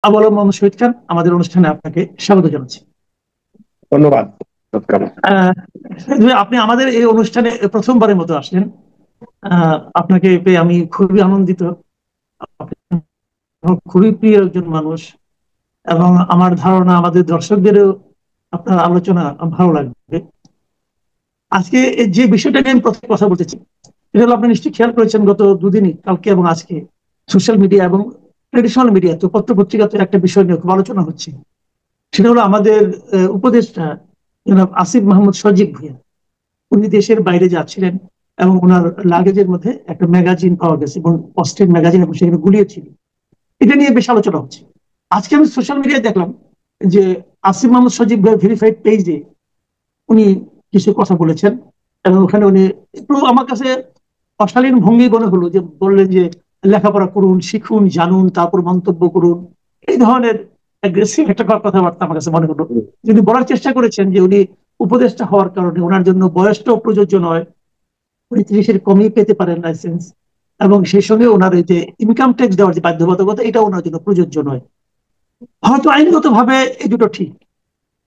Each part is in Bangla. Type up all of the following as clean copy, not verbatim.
আবারও মোহাম্মদ শহীদ খান, আমাদের অনুষ্ঠানে আপনাকে স্বাগত জানাচ্ছি। ধন্যবাদ। আহ, আপনি আমাদের এই অনুষ্ঠানে প্রথমবারের মতো আসলেন। আপনাকে পেয়ে আমি খুবই আনন্দিত। আপনি আমার খুবই প্রিয় একজন মানুষ, এবং আমার ধারণা আমাদের দর্শকদেরও আপনার আলোচনা ভালো লাগবে। আজকে যে বিষয়টা নিয়ে আমি প্রথমে কথা বলতে চাই, এটা হলো, আপনি নিশ্চয়ই খেয়াল করেছেন গত দুদিনই, কালকে এবং আজকে, সোশ্যাল মিডিয়া এবং ট্রেডিশনাল মিডিয়া তো পত্র পত্রিকাতে একটা বিষয় নিয়ে খুব আলোচনা হচ্ছে। সেটা হলো আমাদের উপদেষ্টা জনাব আসিফ মাহমুদ সজীব ভুঁইয়া। উনি দেশের বাইরে যাচ্ছিলেন এবং ওনার লাগেজের মধ্যে একটা ম্যাগাজিন পাওয়া গেছে, এবং অস্ট্রেলিয়ান ম্যাগাজিন, এবং সেখানে গুলিয়ে ছিল। এটা নিয়ে বেশ আলোচনা হচ্ছে। আজকে আমি সোশ্যাল মিডিয়ায় দেখলাম যে আসিফ মাহমুদ সজীব ভাইয়ের ভেরিফাইড পেজে উনি কিছু কথা বলেছেন, এবং ওখানে উনি একটু আমার কাছে অশালীন ভঙ্গি মনে হলো, যে বললেন যে লেখাপড়া করুন, শিখুন, জানুন, তারপর মন্তব্য করুন। এই ধরনের অ্যাগ্রেসিভ একটা কথাবার্তা আমার কাছে মনে হলো। যিনি বলার চেষ্টা করেছেন যে উনি উপদেষ্টা হওয়ার কারণে ওনার জন্য বয়সটাও প্রযোজ্য নয়, উনি 30-এর কমই পেতে পারেন লাইসেন্স, এবং সেই সঙ্গে ওনার এই যে ইনকাম ট্যাক্স দেওয়ার যে বাধ্যবাধকতা, এটা ওনার জন্য প্রযোজ্য নয়। হয়তো আইনগত ভাবে এই দুটো ঠিক,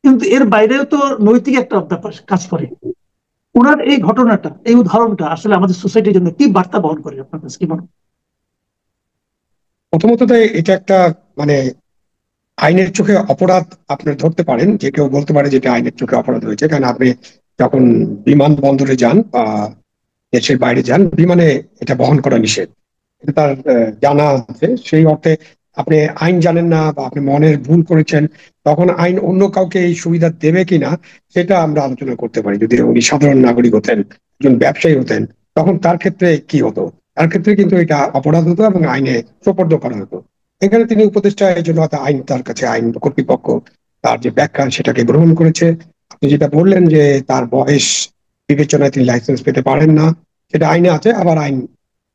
কিন্তু এর বাইরেও তো নৈতিক একটা ব্যাপার কাজ করে। ওনার এই ঘটনাটা, এই উদাহরণটা আসলে আমাদের সোসাইটির জন্য কি বার্তা বহন করে, আপনার কাছে কি মনে হয়? প্রথমত তো এটা একটা মানে আইনের চোখে অপরাধ আপনার ধরতে পারেন, যে কেউ বলতে পারে যে এটা আইনের চোখে অপরাধ হয়েছে, কারণ আপনি যখন বিমানবন্দরে যান বা দেশের বাইরে যান, বিমানে এটা বহন করা নিষেধ। এটা তার জানা আছে। সেই অর্থে আপনি আইন জানেন না বা আপনি মনের ভুল করেছেন, তখন আইন অন্য কাউকে এই সুবিধা দেবে কিনা সেটা আমরা আলোচনা করতে পারি। যদি উনি সাধারণ নাগরিক হতেন, একজন ব্যবসায়ী হতেন, তখন তার ক্ষেত্রে কি হতো? তার ক্ষেত্রে কিন্তু এটা অপরাধ হতো এবং আইনে সোপর্দ করা হতো। এখানে তিনি উপদেষ্টা, এই জন্য হয়তো আইন তার কাছে, আইন কর্তৃপক্ষ তার যে ব্যাখ্যা সেটাকে গ্রহণ করেছে। আপনি যেটা বললেন যে তার বয়স বিবেচনায় তিনি লাইসেন্স পেতে পারেন না, সেটা আইনে আছে। আবার আইন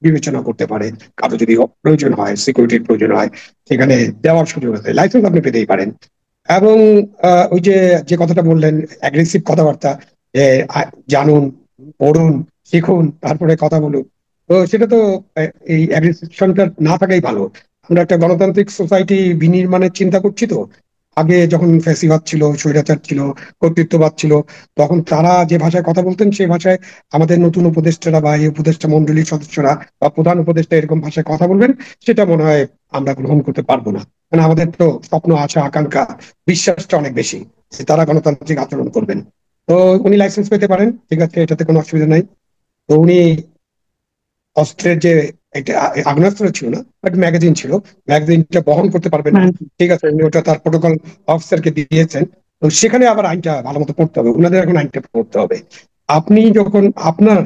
বিবেচনা করতে পারে, কারো যদি প্রয়োজন হয়, সিকিউরিটির প্রয়োজন হয়, সেখানে দেওয়ার সুযোগ আছে, লাইসেন্স আপনি পেতেই পারেন। এবং ওই যে যে কথাটা বললেন, অ্যাগ্রেসিভ কথাবার্তা, যে জানুন, পড়ুন, শিখুন, তারপরে কথা বলুন, তো সেটা তো এই অ্যাগ্রেসিভটা না থাকাই ভালো। আমরা একটা গণতান্ত্রিক সোসাইটি বিনির্মাণের চিন্তা করছি। তো আগে যখন ফ্যাসিবাদ ছিল, স্বৈরাচার ছিল, কর্তৃত্ববাদ ছিল, তখন তারা যে ভাষায় কথা বলতেন সেই ভাষায় আমাদের নতুন উপদেষ্টারা বা এই উপদেষ্টা মন্ডলীর সদস্যরা বা প্রধান উপদেষ্টা এরকম ভাষায় কথা বলবেন, সেটা মনে হয় আমরা গ্রহণ করতে পারবো না। মানে আমাদের তো স্বপ্ন, আশা, আকাঙ্ক্ষা, বিশ্বাসটা অনেক বেশি যে তারা গণতান্ত্রিক আচরণ করবেন। তো উনি লাইসেন্স পেতে পারেন, ঠিক আছে, এটাতে কোনো অসুবিধা নাই। তো উনি অস্ত্রের যে একটা আগ্নেয়াস্ত্র ছিল না, বাট ম্যাগাজিন ছিল, ম্যাগাজিনটা বহন করতে পারবেন না, হ্যাঁ। ঠিক আছে, উনি ওটা তার প্রোটোকল অফিসারকে দিয়েছেন। তো সেখানে আবার আইনটা ভালো মতো পড়তে হবে, ওনাদের এখন আইনটা পড়তে হবে। আপনি যখন আপনার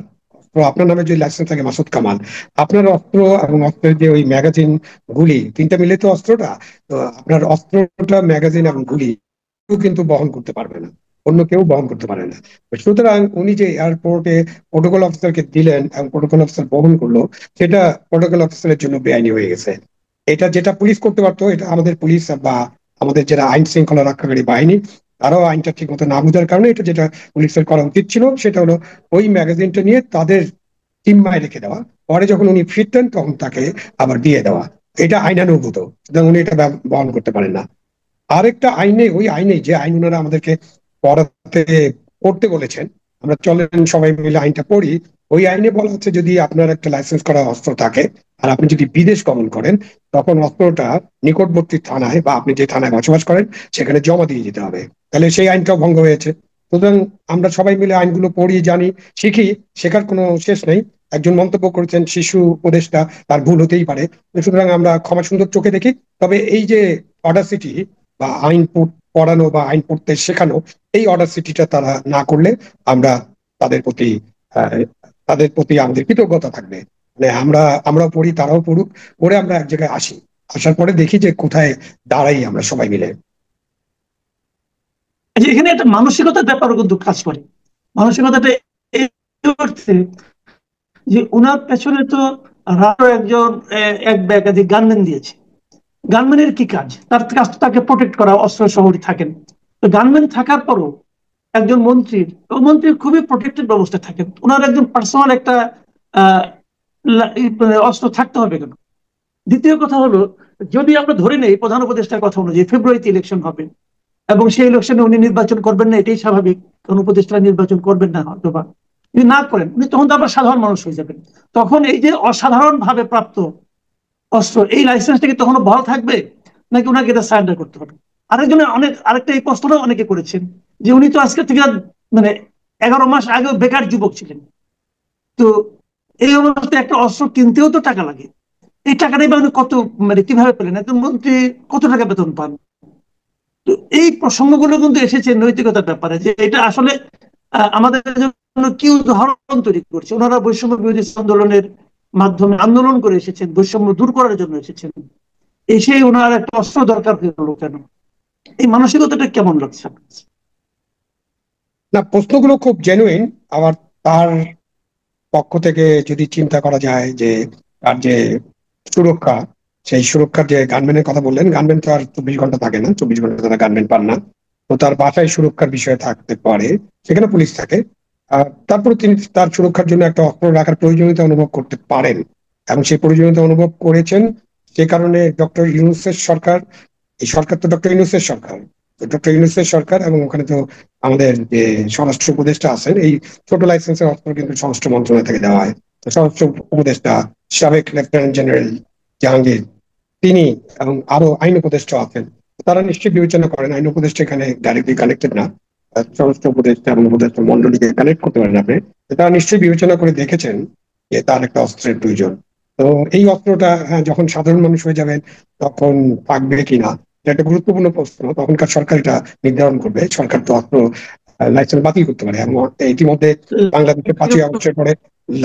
আপনার নামে যে লাইসেন্স থাকে মাসুদ কামাল, আপনার অস্ত্র এবং অস্ত্রের যে ওই ম্যাগাজিন, গুলি, তিনটা মিলে তো অস্ত্রটা। তো আপনার অস্ত্রটা, ম্যাগাজিন এবং গুলি কেউ কিন্তু বহন করতে পারবে না, অন্য কেউ বহন করতে পারে না। সুতরাং উনি যে এয়ারপোর্টে প্রোটোকল অফিসারকে দিলেন এবং প্রোটোকল অফিসার বহন করলো, সেটা প্রোটোকল অফিসারের জন্য বেআইনি হয়ে গেছে। এটা যেটা পুলিশ করতে পারতো, এটা আমাদের পুলিশ বা আমাদের যারা আইন শৃঙ্খলা রক্ষাকারী বাহিনী, তারাও আইনটা ঠিক মতো না বোঝার কারণে এটা যেটা পুলিশের করা উচিত ছিল, সেটা হলো ওই ম্যাগাজিনটা নিয়ে তাদের জিম্মায় রেখে দেওয়া, পরে যখন উনি ফিরতেন তখন তাকে আবার দিয়ে দেওয়া। এটা আইনানুগত, সুতরাং উনি এটা বহন করতে পারেন না। আরেকটা আইনে, ওই আইনে যে আইন ওনারা আমাদেরকে পড়াতে পড়তে বলেছেন, আমরা চলেন সবাই মিলে আইনটা পড়ি। ওই আইনে বলা হচ্ছে যদি আপনার একটা লাইসেন্স করা অস্ত্র থাকে আর আপনি যদি বিদেশ গমন করেন, তখন অস্ত্রটা নিকটবর্তী থানায় বা আপনি যে থানায় বসবাস করেন সেখানে জমা দিয়ে যেতে হবে। তাহলে সেই আইনটাও ভঙ্গ হয়েছে। সুতরাং আমরা সবাই মিলে আইনগুলো পড়ি, জানি, শিখি, শেখার কোনো শেষ নেই। একজন মন্তব্য করেছেন শিশু উপদেষ্টা, তার ভুল হতেই পারে, সুতরাং আমরা ক্ষমা সুন্দর চোখে দেখি। তবে এই যে অডাসিটি বা আইন পড়ানো বা আইন পড়তে শেখানো, এই অডাসিটিটা তারা না করলে আমরা তাদের প্রতি আহ, তাদের প্রতি আমাদের কৃতজ্ঞতা থাকবে। মানে আমরাও পড়ি, তারাও পড়ুক, পড়ে আমরা এক জায়গায় আসি, আসার পরে দেখি যে কোথায় দাঁড়াই আমরা সবাই মিলে। আচ্ছা, এখানে একটা মানসিকতার ব্যাপারও কিন্তু কাজ করে। মানসিকতাটা এই অর্থে যে ওনার পেছনে তো রাষ্ট্র একজন এক বা একাধিক গানম্যান দিয়েছে। গানম্যানের কি কাজ? তার কাজ তো তাকে প্রোটেক্ট করা, অস্ত্র শহরে থাকেন। তো গানম্যান থাকার পরও একজন মন্ত্রীর, ও মন্ত্রীর খুবই প্রোটেক্টেড ব্যবস্থা থাকেন, ওনার একজন পার্সোনাল একটা আহ অস্ত্র থাকতে হবে কেন? দ্বিতীয় কথা হলো, যদি আমরা ধরে নেই প্রধান উপদেষ্টার কথা অনুযায়ী ফেব্রুয়ারিতে ইলেকশন হবে এবং সেই ইলেকশনে উনি নির্বাচন করবেন না, এটাই স্বাভাবিক, কারণ উপদেষ্টা নির্বাচন করবেন না হয়তো বা। যদি না করেন উনি, তখন তো আবার সাধারণ মানুষ হয়ে যাবেন। তখন এই যে অসাধারণ ভাবে প্রাপ্ত অস্ত্র, এই লাইসেন্সটা কি তখনও বহাল থাকবে, নাকি ওনাকে এটা সারেন্ডার করতে হবে? আরেকটা এই প্রশ্নটা অনেকে করেছেন যে উনি তো আজকে থেকে মানে 11 মাস আগেও বেকার যুবক ছিলেন। তো এই অবস্থায় একটা অস্ত্র কিনতেও তো টাকা লাগে। এই টাকাটাই বা উনি কত, মানে কিভাবে পেলেন? একজন মন্ত্রী কত টাকা বেতন পান? তো এই প্রসঙ্গগুলো কিন্তু এসেছে নৈতিকতার ব্যাপারে, যে এটা আসলে আমাদের জন্য কি উদাহরণ তৈরি করছে। ওনারা বৈষম্য বিরোধী আন্দোলনের মাধ্যমে আন্দোলন করে এসেছেন, বৈষম্য দূর করার জন্য এসেছেন, এসে ওনার একটা অস্ত্র দরকার হয়ে গেল কেন? এই মানসিকতাটা কেমন লাগছে আপনার কাছে? না, প্রশ্নগুলো খুব জেনুইন। আবার তার পক্ষ থেকে যদি চিন্তা করা যায় যে তার যে সুরক্ষা, সেই সুরক্ষার যে গানম্যানের কথা বললেন, গানম্যান তো আর 24 ঘন্টা থাকে না, 24 ঘন্টা তারা গানম্যান পান না। তো তার বাসায় সুরক্ষার বিষয় থাকতে পারে, সেখানে পুলিশ থাকে। তারপরে তিনি তার সুরক্ষার জন্য একটা অস্ত্র রাখার প্রয়োজনীয়তা অনুভব করতে পারেন, এবং সেই প্রয়োজনীয়তা অনুভব করেছেন। সে কারণে ডক্টর ইউনূসের সরকার, এই সরকার তো ডক্টর ইউনূসের সরকার, ডক্টর ইউনূসের সরকার, এবং ওখানে তো আমাদের যে স্বরাষ্ট্র উপদেষ্টা আছেন, এই ছোট লাইসেন্সের অস্ত্র কিন্তু স্বরাষ্ট্র মন্ত্রণালয় থেকে দেওয়া হয়। তো স্বরাষ্ট্র উপদেষ্টা সাবেক লেফটেন্যান্ট জেনারেল জাহাঙ্গীর, তিনি এবং আরো আইন উপদেষ্টা আছেন, তারা নিশ্চয়ই বিবেচনা করেন। আইন উপদেষ্টা এখানে ডাইরেক্টলি কানেক্টেড না, স্বরাষ্ট্র উপদেষ্টা এবং উপদেষ্টা মন্ডলীকে কানেক্ট করতে পারেন আপনি। তো তারা নিশ্চয়ই বিবেচনা করে দেখেছেন যে তার একটা অস্ত্রের প্রয়োজন। তো এই অস্ত্রটা, হ্যাঁ, যখন সাধারণ মানুষ হয়ে যাবেন তখন থাকবে কিনা, এটা একটা গুরুত্বপূর্ণ প্রশ্ন। তখনকার সরকার এটা নির্ধারণ করবে। সরকার তো অস্ত্র লাইসেন্স বাতিল করতে পারে, এবং ইতিমধ্যে বাংলাদেশে 5ই আগস্টের পরে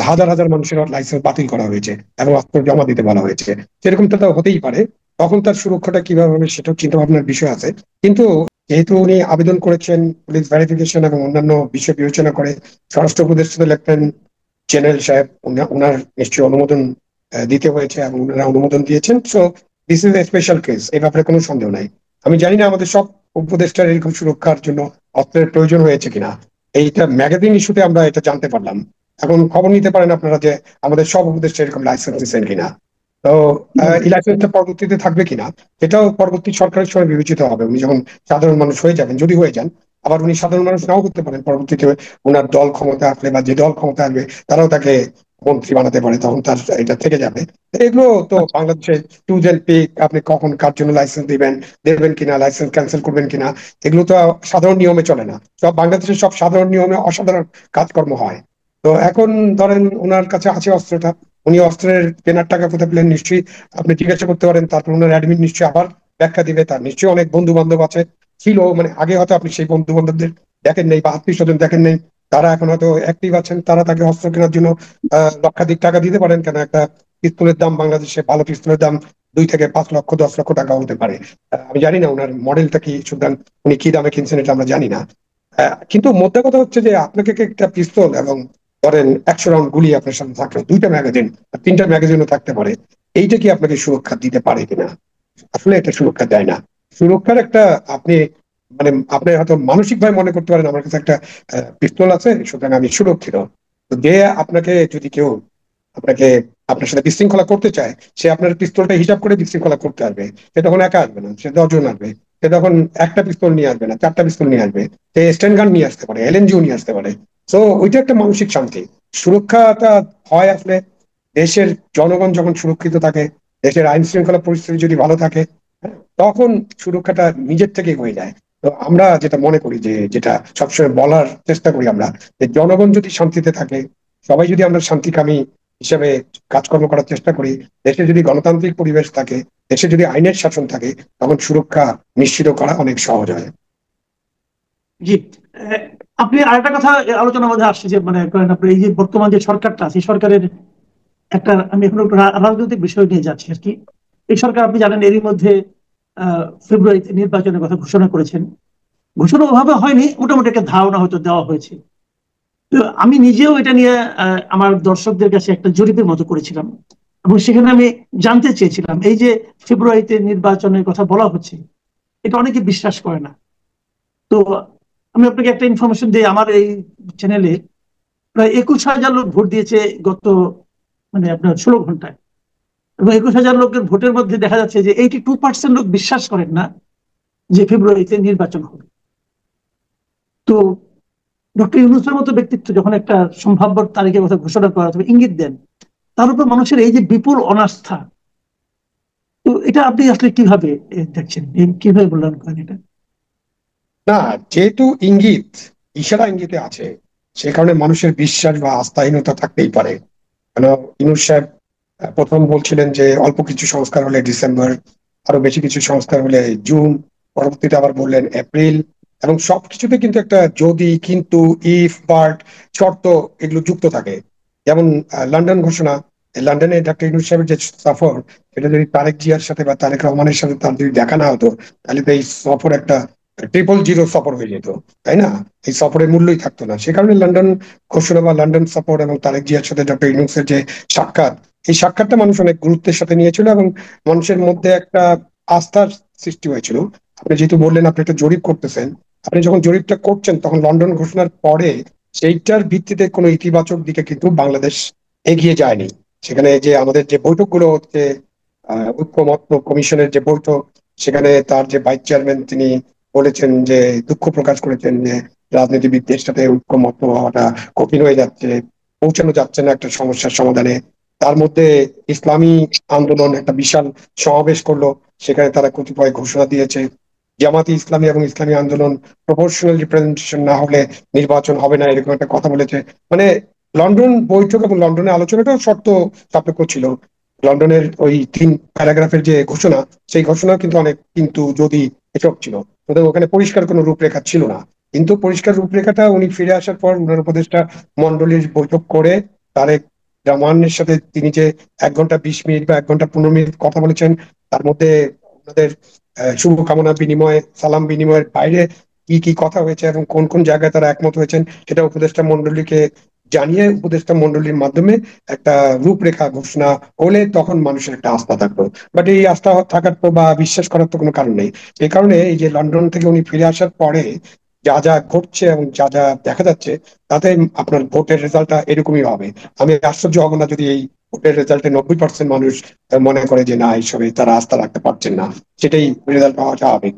হাজার হাজার মানুষের লাইসেন্স বাতিল করা হয়েছে এবং অস্ত্র জমা দিতে বলা হয়েছে। সেরকমটা তো হতেই পারে। তখন তার সুরক্ষাটা কিভাবে হবে সেটাও চিন্তা ভাবনার বিষয় আছে। কিন্তু যেহেতু উনি আবেদন করেছেন, পুলিশ ভেরিফিকেশন এবং অন্যান্য বিষয় বিবেচনা করে স্বরাষ্ট্র উপদেষ্টা লেফটেন্যান্ট জেনারেল সাহেব, ওনার নিশ্চয়ই অনুমোদন দিতে হয়েছে, এবং ওনারা অনুমোদন দিয়েছেন। So this is a special case, এই ব্যাপারে কোনো সন্দেহ নাই। আমি জানি না আমাদের সব উপদেষ্টার এরকম সুরক্ষার জন্য অস্ত্রের প্রয়োজন হয়েছে কিনা। এইটা ম্যাগাজিন ইস্যুতে আমরা এটা জানতে পারলাম। এখন খবর নিতে পারেন আপনারা যে আমাদের সব উপদেষ্টা এরকম লাইসেন্স দিচ্ছেন কিনা। তো এই লাইসেন্সটা পরবর্তীতে থাকবে কিনা, এটাও পরবর্তী সরকারের সময় বিবেচিত হবে। উনি যখন সাধারণ মানুষ হয়ে যাবেন, যদি হয়ে যান, আবার উনি সাধারণ মানুষ নাও করতে পারেন পরবর্তীতে। ওনার দল ক্ষমতা আসলে, বা যে দল ক্ষমতা আসবে, তারাও তাকে মন্ত্রী বানাতে পারে, তখন তার এটা থেকে যাবে। এগুলো তো আচ্ছা। বাংলাদেশে চুজ এন্ড পিক, আপনি কখন কার জন্য লাইসেন্স দিবেন, দেবেন কিনা, লাইসেন্স ক্যান্সেল করবেন কিনা, এগুলো তো সাধারণ নিয়মে চলে না। সব বাংলাদেশের সব সাধারণ নিয়মে অসাধারণ কাজকর্ম হয়। তো এখন ধরেন ওনার কাছে আছে অস্ত্রটা, উনি অস্ত্রের কেনার টাকা কোথায় পেলেন নিশ্চয়ই আপনি জিজ্ঞাসা করতে পারেন। তারপর ওনার অ্যাডমিন নিশ্চয়ই আবার ব্যাখ্যা দিবে। তার নিশ্চয়ই অনেক বন্ধু বান্ধব আছে, ছিল, মানে আগে হয়তো আপনি সেই বন্ধু বান্ধবদের দেখেন নেই, বা আত্মীয় স্বজন দেখেন নেই, তারা এখন হয়তো অ্যাক্টিভ আছেন, তারা তাকে অস্ত্র কেনার জন্য লক্ষাধিক টাকা দিতে পারেন। কেন, একটা পিস্তলের দাম বাংলাদেশে, ভালো পিস্তলের দাম 2 থেকে 5 লক্ষ 10 লক্ষ টাকা হতে পারে। আমি জানি না ওনার মডেলটা কি, সুতরাং উনি কি দামে কিনছেন এটা আমরা জানি না। কিন্তু মোদ্দা কথা হচ্ছে যে আপনাকে একটা পিস্তল এবং ধরেন 100 রাউন্ড গুলি আপনার সামনে থাকলো, 2টা ম্যাগাজিন, 3টা ম্যাগাজিনও থাকতে পারে, এইটা কি আপনাকে সুরক্ষা দিতে পারে কিনা? আসলে এটা সুরক্ষা দেয় না। সুরক্ষার একটা, আপনি মানে আপনি হয়তো মানসিক ভাবে মনে করতে পারেন আমার কাছে একটা পিস্তল আছে, সুতরাং আমি সুরক্ষিত। তো যে আপনাকে, যদি কেউ আপনাকে, আপনার সাথে বিশৃঙ্খলা করতে চায়, সে আপনার পিস্তলটা হিসাব করে বিশৃঙ্খলা করতে আসবে। সে তখন একা আসবে না, সে 10 জন আসবে। সে তখন একটা পিস্তল নিয়ে আসবে না, 4টা পিস্তল নিয়ে আসবে। সে স্ট্যান্ড গান নিয়ে আসতে পারে, এলএনজিও নিয়ে আসতে পারে। তো ওইটা একটা মানসিক শান্তি। সুরক্ষাটা হয় আসলে দেশের জনগণ যখন সুরক্ষিত থাকে, দেশের আইন শৃঙ্খলা পরিস্থিতি যদি ভালো থাকে, হ্যাঁ, তখন সুরক্ষাটা নিজের থেকেই হয়ে যায়। তো আমরা যেটা মনে করি, যে যেটা সবসময় বলার চেষ্টা করি আমরা, যে জনগণ যদি শান্তিতে থাকে, সবাই যদি আমরা শান্তিকামী হিসেবে কাজকর্ম করার চেষ্টা করি, দেশে যদি গণতান্ত্রিক পরিবেশ থাকে, দেশে যদি আইনের শাসন থাকে, তখন সুরক্ষা নিশ্চিত করা অনেক সহজ হয়। জি। আহ, আপনি আরেকটা কথা আলোচনার মধ্যে আসছে, যে মানে করেন আপনি এই যে বর্তমান যে সরকারটা আছে, এই সরকারের একটা, আমি এখন একটু রাজনৈতিক বিষয় নিয়ে যাচ্ছি আর কি। এই সরকার, আপনি জানেন, এরই মধ্যে ফেব্রুয়ারিতে নির্বাচনের কথা ঘোষণা করেছেন। ঘোষণা ওভাবে হয়নি, মোটামুটি একটা ধারণা হয়তো দেওয়া হয়েছে। তো আমি নিজেও এটা নিয়ে আমার দর্শকদের কাছে একটা জরিপের মতো করেছিলাম, এবং সেখানে আমি জানতে চেয়েছিলাম, এই যে ফেব্রুয়ারিতে নির্বাচনের কথা বলা হচ্ছে, এটা অনেকে বিশ্বাস করে না। তো আমি আপনাকে একটা ইনফরমেশন দিই, আমার এই চ্যানেলে প্রায় 21,000 লোক ভোট দিয়েছে গত, মানে আপনার 16 ঘন্টায়। এবং 21,000 লোকের ভোটের মধ্যে দেখা যাচ্ছে যে 82% লোক বিশ্বাস করেন না যে ফেব্রুয়ারিতে নির্বাচন হবে। তো ডক্টর ইউনূসের মতো ব্যক্তিত্ব যখন একটা সম্ভাব্য তারিখের কথা ঘোষণা করা তবে ইঙ্গিত দেন, তার উপর মানুষের এই যে বিপুল অনাস্থা, তো এটা আপনি আসলে কিভাবে দেখছেন, কিভাবে মূল্যায়ন করেন এটা? না, যেহেতু ইঙ্গিত, ইশারা ইঙ্গিতে আছে, সে কারণে মানুষের বিশ্বাস বা আস্থাহীনতা থাকতেই পারে। কেন, ইউনূস সাহেব প্রথম বলছিলেন যে অল্প কিছু সংস্কার হলে ডিসেম্বর, আরো বেশি কিছু সংস্কার হলে জুন, পরবর্তীতে আবার বললেন এপ্রিল। এবং সবকিছুতে কিন্তু একটা যদি, কিন্তু, ইফ, বাট, শর্ত এগুলো যুক্ত থাকে। যেমন লন্ডন ঘোষণা, এই লন্ডনে ডক্টর ইউনূস সাহেবের যে সফর, এটা যদি তারেক জিয়ার সাথে বা তারেক রহমানের সাথে তার যদি দেখা না হতো, তাহলে তো এই সফর একটা 000 সফর হয়ে যেত, তাই না? এই সফরের মূল্যই থাকতো না। সে কারণে লন্ডন ঘোষণা বা লন্ডন সফর এবং তারেক জিয়ার সাথে ডক্টর ইউনূসের যে সাক্ষাৎ, এই সাক্ষাৎটা মানুষ অনেক গুরুত্বের সাথে নিয়েছিল এবং মানুষের মধ্যে একটা আস্থার সৃষ্টি হয়েছিল। আপনি যেহেতু বললেন আপনি একটা জরিপ করতেছেন, আপনি যখন জরিপটা করছেন তখন লন্ডন ঘোষণার পরে সেইটার ভিত্তিতে কোনো ইতিবাচক দিকে কিন্তু বাংলাদেশ এগিয়ে যায়নি। সেখানে যে আমাদের যে বৈঠকগুলো হচ্ছে, ঐক্যমত্য কমিশনের যে বৈঠক, সেখানে তার যে ভাইস চেয়ারম্যান তিনি বলেছেন যে, দুঃখ প্রকাশ করেছেন যে রাজনীতিবিদদের সাথে ঐক্যমত্য হওয়াটা কঠিন হয়ে যাচ্ছে, পৌঁছানো যাচ্ছে না একটা সমস্যার সমাধানে। তার মধ্যে ইসলামী আন্দোলন একটা বিশাল সমাবেশ করলো, সেখানে তারা কতিপয় ঘোষণা দিয়েছে। জামাতি ইসলামী এবং ইসলামী আন্দোলন প্রপোর্শনাল রিপ্রেজেন্টেশন না হলে নির্বাচন হবে না, এরকম একটা কথা বলেছে। মানে লন্ডন বৈঠক এবং লন্ডনের আলোচনাটাও শর্ত সাপেক্ষ ছিল। লন্ডনের ওই 3 প্যারাগ্রাফের যে ঘোষণা, সেই ঘোষণা কিন্তু অনেক কিন্তু যদি এসব ছিল, ওদের ওখানে পরিষ্কার কোনো রূপরেখা ছিল না। কিন্তু পরিষ্কার রূপরেখাটা উনি ফিরে আসার পর উনার উপদেষ্টা মন্ডলীর বৈঠক করে তারেক রহমানের সাথে তিনি যে 1 ঘন্টা 20 মিনিট বা 1 ঘন্টা 15 মিনিট কথা বলেছেন, তার মধ্যে ওনাদের শুভকামনা বিনিময়, সালাম বিনিময়ের বাইরে কি কি কথা হয়েছে এবং কোন কোন জায়গায় তারা একমত হয়েছেন, সেটা উপদেষ্টা মন্ডলীকে জানিয়ে উপদেষ্টা মন্ডলীর মাধ্যমে একটা রূপরেখা ঘোষণা হলে তখন মানুষের একটা আস্থা থাকতো। বাট এই আস্থা থাকার তো বা বিশ্বাস করার তো কোনো কারণ নেই। এই কারণে এই যে লন্ডন থেকে উনি ফিরে আসার পরে যা যা ঘটছে এবং যা যা দেখা যাচ্ছে, তাতে আপনার ভোটের রেজাল্টটা এরকমই হবে। আমি আশ্চর্য হব না যদি এই ভোটের রেজাল্টে 90% মানুষ মনে করে যে না, এইসবে তারা আস্থা রাখতে পারছেন না, সেটাই রেজাল্ট পাওয়া স্বাভাবিক।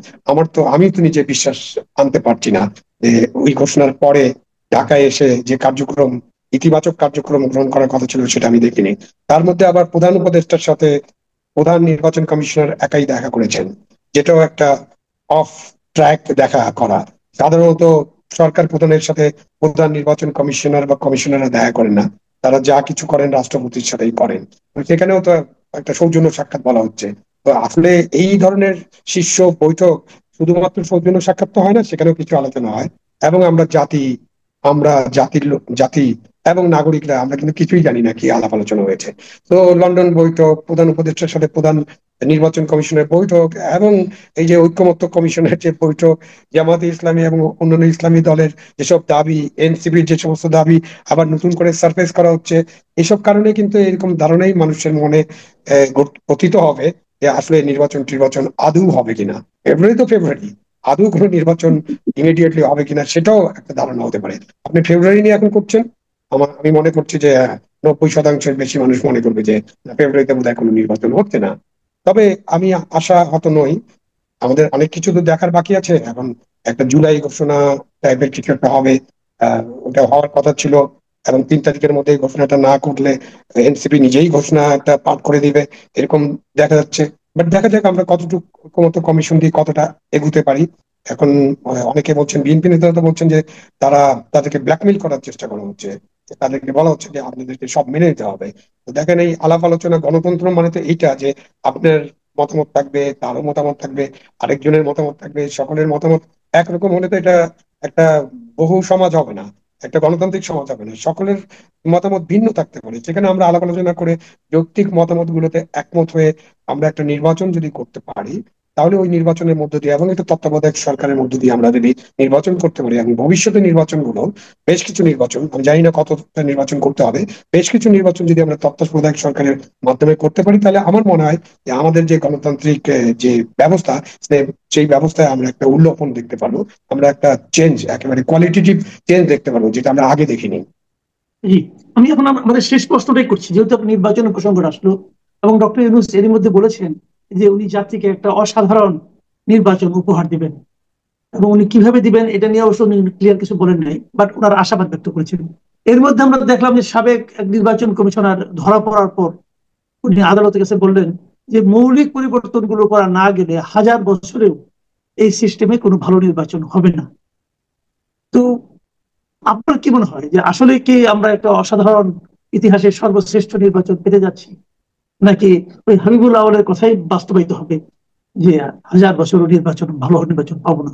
আমি তো নিজে বিশ্বাস আনতে পারছি না যে ওই ঘোষণার পরে ঢাকায় এসে যে কার্যক্রম, ইতিবাচক কার্যক্রম গ্রহণ করার কথা ছিল, সেটা আমি দেখিনি। তার মধ্যে আবার প্রধান উপদেষ্টার সাথে প্রধান নির্বাচন কমিশনার একাই দেখা করেছেন, যেটাও একটা অফ ট্র্যাক দেখা করা। সাধারণত সরকার প্রধানের সাথে প্রধান নির্বাচন কমিশনার বা কমিশনাররা দেখা করেন না, তারা যা কিছু করেন রাষ্ট্রপতির সাথেই করেন। তো সেখানেও তো একটা সৌজন্য সাক্ষাৎ বলা হচ্ছে। তো আসলে এই ধরনের শীর্ষ বৈঠক শুধুমাত্র সৌজন্য সাক্ষাৎ তো হয় না, সেখানেও কিছু আলোচনা হয়। এবং আমরা জাতি এবং নাগরিকরা আমরা কিন্তু কিছুই জানি না কি আলাপ আলোচনা হয়েছে। তো লন্ডন বৈঠক, প্রধান উপদেষ্টার সাথে প্রধান নির্বাচন কমিশনের বৈঠক, এবং এই যে ঐক্যমত্য কমিশনের যে বৈঠক, জামাতে ইসলামী এবং অন্যান্য ইসলামী দলের যেসব দাবি, এনসিপির যে সমস্ত দাবি আবার নতুন করে সারফেস করা হচ্ছে, এসব কারণে কিন্তু এরকম ধারণাই মানুষের মনে পতিত হবে যে আসলে নির্বাচন আদৌ হবে কিনা। ফেব্রুয়ারি তো ফেব্রুয়ারি, আদৌ কোনো নির্বাচন ইমিডিয়েটলি হবে কিনা সেটাও একটা ধারণা হতে পারে। আপনি ফেব্রুয়ারি নিয়ে এখন করছেন, আমি মনে করছি যে 90%-এর বেশি মানুষ মনে করবে যে না, ফেব্রুয়ারিতে বোধহয় কোনো নির্বাচন হচ্ছে না। তবে আমি আশাহত নই, আমাদের অনেক কিছু তো দেখার বাকি আছে এখন। একটা জুলাই ঘোষণা টাইপের কিছু একটা হবে, ওটা হওয়ার কথা ছিল। এবং 3 তারিখের মধ্যে এই ঘোষণাটা না করলে এনসিপি নিজেই ঘোষণা একটা পাঠ করে দিবে, এরকম দেখা যাচ্ছে। বাট দেখা যাক আমরা কতটুকু ঐক্যমত্য কমিশন দিয়ে কতটা এগুতে পারি। এখন অনেকে বলছেন, বিএনপি নেতারা তো বলছেন যে তারা তাদেরকে ব্ল্যাকমেইল করার চেষ্টা করা হচ্ছে, তাদেরকে বলা হচ্ছে যে আপনাদেরকে সব মেনে নিতে হবে। তো দেখেন, এই আলাপ আলোচনা গণতন্ত্র মানে তো এইটা যে আপনার মতামত থাকবে, তারও মতামত থাকবে, আরেকজনের মতামত থাকবে, সকলের মতামত একরকম হলে তো এটা একটা বহু সমাজ হবে না, একটা গণতান্ত্রিক সমাজ হবে না। সকলের মতামত ভিন্ন থাকতে পারে, সেখানে আমরা আলাপ আলোচনা করে যৌক্তিক মতামত গুলোতে একমত হয়ে আমরা একটা নির্বাচন যদি করতে পারি, তাহলে ওই নির্বাচনের মধ্য দিয়ে এবং একটা তত্ত্বাবধায়ক সরকারের মধ্য দিয়ে আমরা যদি নির্বাচন করতে পারি, এবং ভবিষ্যতে নির্বাচন গুলো, বেশ কিছু নির্বাচন, আমি জানি না কতটা নির্বাচন করতে হবে, বেশ কিছু নির্বাচন যদি আমরা তত্ত্বাবধায়ক সরকারের মাধ্যমে করতে পারি, তাহলে আমার মনে হয় যে আমাদের যে গণতান্ত্রিক যে ব্যবস্থা, সেই ব্যবস্থায় আমরা একটা উল্লপন দেখতে পারবো। আমরা একটা চেঞ্জ, একেবারে কোয়ালিটেটিভ চেঞ্জ দেখতে পারবো, যেটা আমরা আগে দেখিনি। জি, আমি এখন আমাদের শেষ প্রশ্নটাই করছি, যেহেতু আপনি নির্বাচনের প্রসঙ্গটা আসলো। এবং ডক্টর ইউনূস এরই মধ্যে বলেছেন যে উনি জাতিকে একটা অসাধারণ নির্বাচন উপহার দিবেন, এবং উনি কিভাবে দিবেন এটা নিয়ে অবশ্য উনি ক্লিয়ার কিছু বলেন নাই, বাট ওনার আশাবাদ ব্যক্ত করেছেন। এর মধ্যে আমরা দেখলাম যে সাবেক এক নির্বাচন কমিশনার ধরা পড়ার পর উনি আদালতের কাছে বললেন যে মৌলিক পরিবর্তনগুলো করা না গেলে হাজার বছরেও এই সিস্টেমে কোনো ভালো নির্বাচন হবে না। তো আপনার কি মনে হয় যে আসলে কি আমরা একটা অসাধারণ ইতিহাসের সর্বশ্রেষ্ঠ নির্বাচন পেতে যাচ্ছি, নাকি ওই হাবিবুল আওয়ালের কথাই বাস্তবায়িত হবে যে হাজার বছরও নির্বাচন ভালো নির্বাচন পাবো না?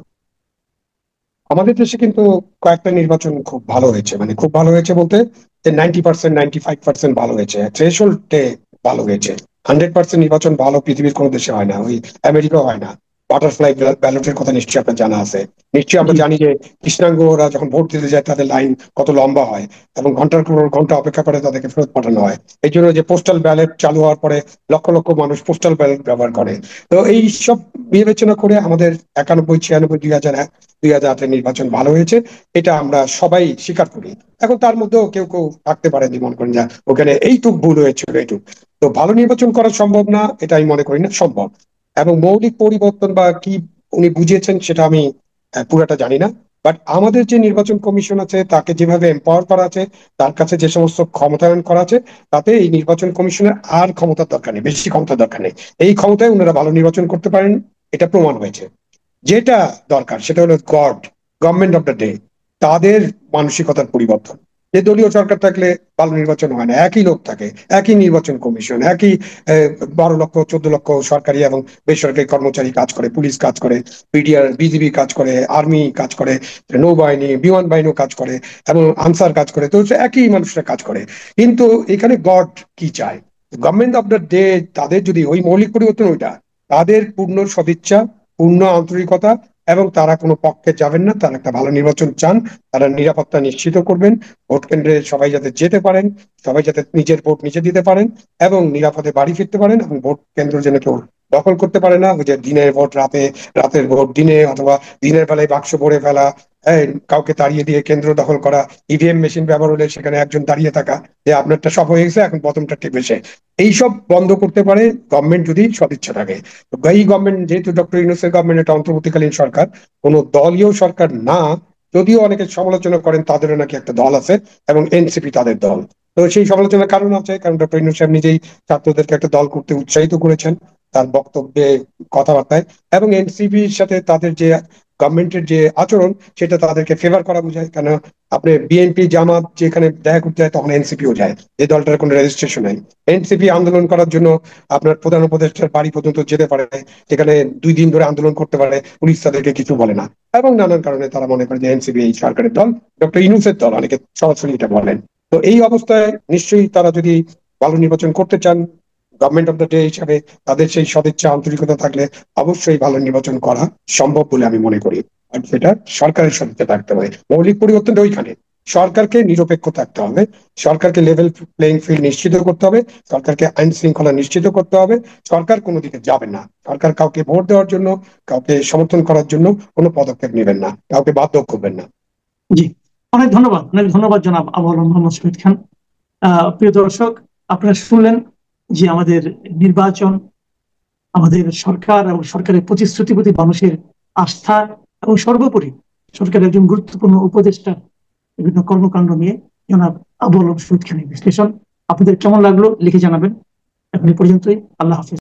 আমাদের দেশে কিন্তু কয়েকটা নির্বাচন খুব ভালো হয়েছে, মানে খুব ভালো হয়েছে বলতে যে 90%, 95% ভালো হয়েছে, থ্রেশহোল্ডে ভালো হয়েছে। 100% নির্বাচন ভালো পৃথিবীর কোনো দেশে হয় না, ওই আমেরিকাও হয় না। বাটারফ্লাই ব্যালটের কথা নিশ্চয়ই আপনার জানা আছে। নিশ্চয়ই আমরা জি। জানি যে কৃষ্ণাঙ্গরা যখন ভোট দিতে যায় তাদের লাইন কত লম্বা হয়, এবং ঘন্টার পর ঘন্টা অপেক্ষা করে তাদেরকে ফেরত পাঠানো হয়। এই জন্য যে পোস্টাল ব্যালট চালু হওয়ার পরে লক্ষ লক্ষ মানুষ পোস্টাল ব্যালট ব্যবহার করে। তো এই সব বিবেচনা করে আমাদের 91, 96, 2008-এর নির্বাচন ভালো হয়েছে, এটা আমরা সবাই স্বীকার করি। এখন তার মধ্যেও কেউ কেউ থাকতে পারে যে মনে করেন যে ওখানে এইটুক ভুল হয়েছিল, এইটুক। তো ভালো নির্বাচন করা সম্ভব না এটা আমি মনে করি না সম্ভব। এবং মৌলিক পরিবর্তন বা কি উনি বুঝিয়েছেন সেটা আমি পুরাটা জানি না। বাট আমাদের যে নির্বাচন কমিশন আছে তাকে যেভাবে এম্পাওয়ার করা আছে, তার কাছে যে সমস্ত ক্ষমতায়ন করা আছে, তাতে এই নির্বাচন কমিশনের আর ক্ষমতার দরকার নেই, বেশি ক্ষমতার দরকার নেই। এই ক্ষমতায় ওনারা ভালো নির্বাচন করতে পারেন, এটা প্রমাণ হয়েছে। যেটা দরকার সেটা হলো গভর্নমেন্ট অফ দ্য ডে, তাদের মানসিকতার পরিবর্তন। যে দলীয় সরকার থাকলে ভালো নির্বাচন হয় না, একই লোক থাকে, একই নির্বাচন কমিশন, একই 12 লক্ষ 14 লক্ষ সরকারি এবং বেসরকারি কর্মচারী কাজ করে, পুলিশ কাজ করে, বিডিআর বিজিবি কাজ করে, আর্মি কাজ করে, নৌবাহিনী বিমান বাহিনীও কাজ করে, এবং আনসার কাজ করে। তো একই মানুষরা কাজ করে। কিন্তু এখানে গড কি চায়? গভর্নমেন্ট অফ দ্য ডে, তাদের যদি ওই মৌলিক পরিবর্তন ওইটা, তাদের পূর্ণ সদিচ্ছা, পূর্ণ আন্তরিকতা, এবং তারা কোনো পক্ষে যাবেন না, তারা একটা ভালো নির্বাচন চান। তারা নিরাপত্তা নিশ্চিত করবেন, ভোট কেন্দ্রে সবাই যাতে যেতে পারেন, সবাই যাতে নিজের ভোট নিজে দিতে পারেন এবং নিরাপদে বাড়ি ফিরতে পারেন, এবং ভোট কেন্দ্র যেন কেউ দখল করতে পারে না। ওই যে দিনের ভোট রাতে, রাতের ভোট দিনে, অথবা দিনের বেলায় বাক্স ভরে ফেলা, কাউকে তাড়িয়ে দিয়ে কেন্দ্র দখল করা, ইভিএম মেশিন ব্যবহার হলে সেখানে একজন দাঁড়িয়ে থাকা যে আপনারটা সব হয়ে গেছে এখন প্রথমটা টিপে সে। এইসব বন্ধ করতে পারে গভর্নমেন্ট যদি সদিচ্ছা থাকে। এই গভর্নমেন্ট, যেহেতু ডক্টর ইউনূসের গভর্নমেন্ট একটা অন্তর্বর্তীকালীন সরকার, কোনো দলীয় সরকার না, যদিও অনেকে সমালোচনা করেন তাদেরও নাকি একটা দল আছে এবং এনসিপি তাদের দল। তো সেই সমালোচনার কারণ আছে, কারণ ডক্টর ইউনূস সাহেব নিজেই ছাত্রদেরকে একটা দল করতে উৎসাহিত করেছেন তার বক্তব্যে, কথাবার্তায়। এবং এনসিপির সাথে তাদের যে গভর্নমেন্টের যে আচরণ, সেটা তাদেরকে ফেভার করা বোঝায়। কেন, আপনি বিএনপি জামাত যেখানে দেখা করতে যায় তখন এনসিপিও যায়, যে দলটার কোনো রেজিস্ট্রেশন নাই। এনসিপি আন্দোলন করার জন্য আপনার প্রধান উপদেষ্টার বাড়ি পর্যন্ত যেতে পারে, সেখানে 2 দিন ধরে আন্দোলন করতে পারে, পুলিশ তাদেরকে কিছু বলে না। এবং নানান কারণে তারা মনে করে যে এনসিপি এই সরকারের দল, ডক্টর ইউনূসের দল, অনেকে সরাসরি এটা বলেন। তো এই অবস্থায় নিশ্চয়ই তারা যদি ভালো নির্বাচন করতে চান, গভর্নমেন্ট অফ দ্য ডে হিসাবে তাদের সেই সদিচ্ছা আন্তরিকতা থাকলে অবশ্যই ভালো নির্বাচন করা সম্ভব বলে আমি মনে করি। আর সেটা সরকারের সদিচ্ছা থাকতে হবে। মৌলিক পরিবর্তনটা ওইখানে সরকারকে নিরপেক্ষ থাকতে হবে, সরকারকে লেভেল প্লেইং ফিল্ড নিশ্চিত করতে হবে, সরকারকে আইন শৃঙ্খলা নিশ্চিত করতে হবে। সরকার কোনো দিকে যাবে না, সরকার কাউকে ভোট দেওয়ার জন্য, কাউকে সমর্থন করার জন্য কোনো পদক্ষেপ নেবেন না, কাউকে বাধ্য করবেন না। জি, অনেক ধন্যবাদ, অনেক ধন্যবাদ জনাব আবুল মোহাম্মদ শহীদ খান। প্রিয় দর্শক, আপনারা শুনলেন যে আমাদের নির্বাচন, আমাদের সরকার এবং সরকারের প্রতিশ্রুতির প্রতি মানুষের আস্থা, এবং সর্বোপরি সরকারের একজন গুরুত্বপূর্ণ উপদেষ্টা বিভিন্ন কর্মকাণ্ড নিয়ে জনাব আবুল শহীদ খানের বিশ্লেষণ। আপনাদের কেমন লাগলো লিখে জানাবেন। এখন এই পর্যন্তই। আল্লাহ হাফিজ।